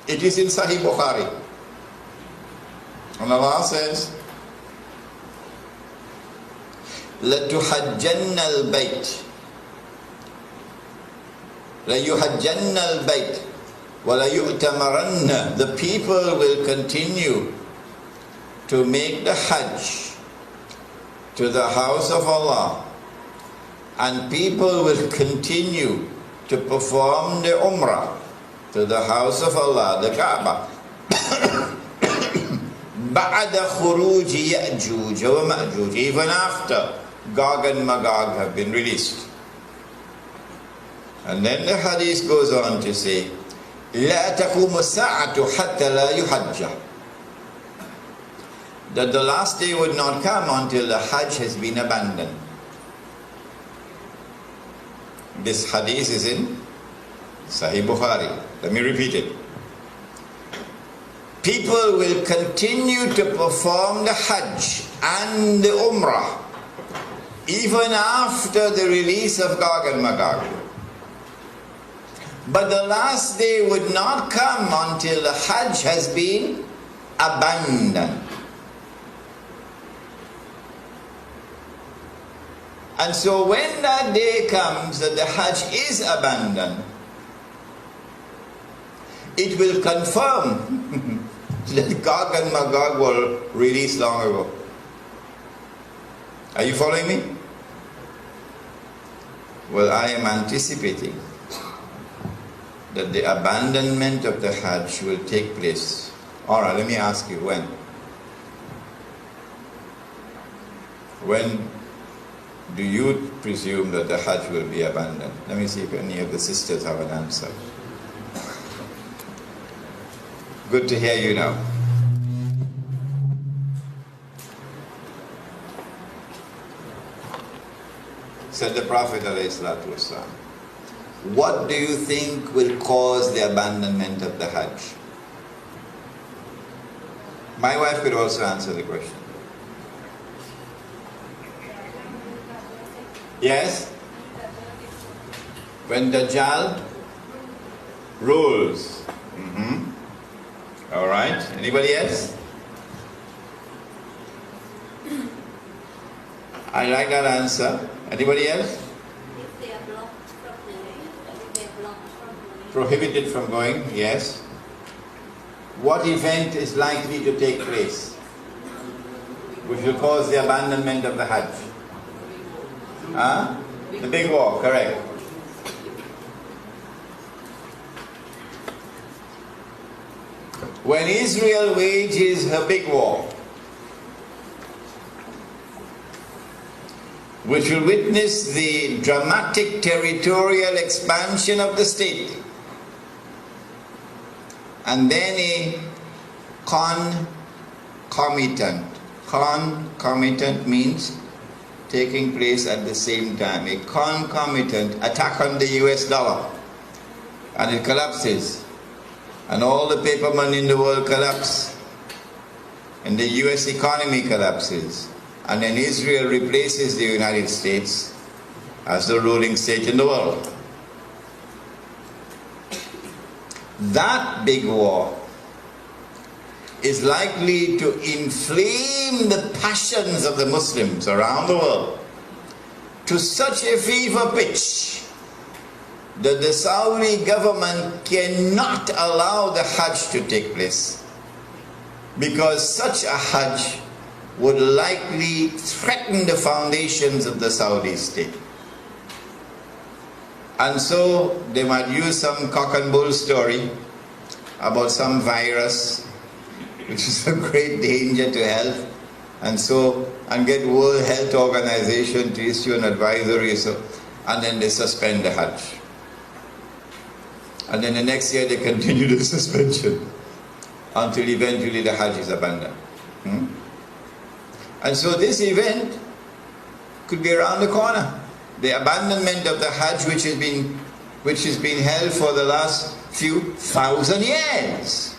It is in Sahih Bukhari. And Allah says, لَتُحَجَّنَّ الْبَيْتِ لَيُحَجَّنَّ الْبَيْتِ وَلَيُؤْتَمَرَنَّ. The people will continue to make the Hajj to the house of Allah, and people will continue to perform the Umrah to the house of Allah, the Kaaba. بَعْدَ خُرُوجِ يَأْجُوجَ وَمَأْجُوجَ. Even after Gog and Magog have been released. And then the hadith goes on to say, لَا تَقُومُ السَّاعَةُ حَتَّى لَا يُحَجَّ. That the last day would not come until the Hajj has been abandoned. This hadith is in Sahih Bukhari. Let me repeat it. People will continue to perform the Hajj and the Umrah even after the release of Gog and Magog. But the last day would not come until the Hajj has been abandoned. And so when that day comes that the Hajj is abandoned, it will confirm that Gog and Magog were released long ago. Are you following me? Well, I am anticipating that the abandonment of the Hajj will take place. Alright, let me ask you, when? When do you presume that the Hajj will be abandoned? Let me see if any of the sisters have an answer. Good to hear you now. Said the Prophet ﷺ, what do you think will cause the abandonment of the Hajj? My wife could also answer the question. Yes? When Dajjal rules. All right. Anybody else? I like that answer. Anybody else? If they are blocked from going, they are blocked from going. Prohibited from going, yes. What event is likely to take place which will cause the abandonment of the Hajj? The big war, correct. When Israel wages her big war, which will witness the dramatic territorial expansion of the state, and then a concomitant means taking place at the same time, a concomitant attack on the US dollar, and it collapses, and all the paper money in the world collapse, and the US economy collapses, and then Israel replaces the United States as the ruling state in the world. That big war is likely to inflame the passions of the Muslims around the world to such a fever pitch that the Saudi government cannot allow the Hajj to take place, because such a Hajj would likely threaten the foundations of the Saudi state. And so they might use some cock and bull story about some virus which is a great danger to health, and get World Health Organization to issue an advisory, and then they suspend the Hajj. And then the next year they continue the suspension until eventually the Hajj is abandoned. And so this event could be around the corner. The abandonment of the Hajj, which has been held for the last few thousand years.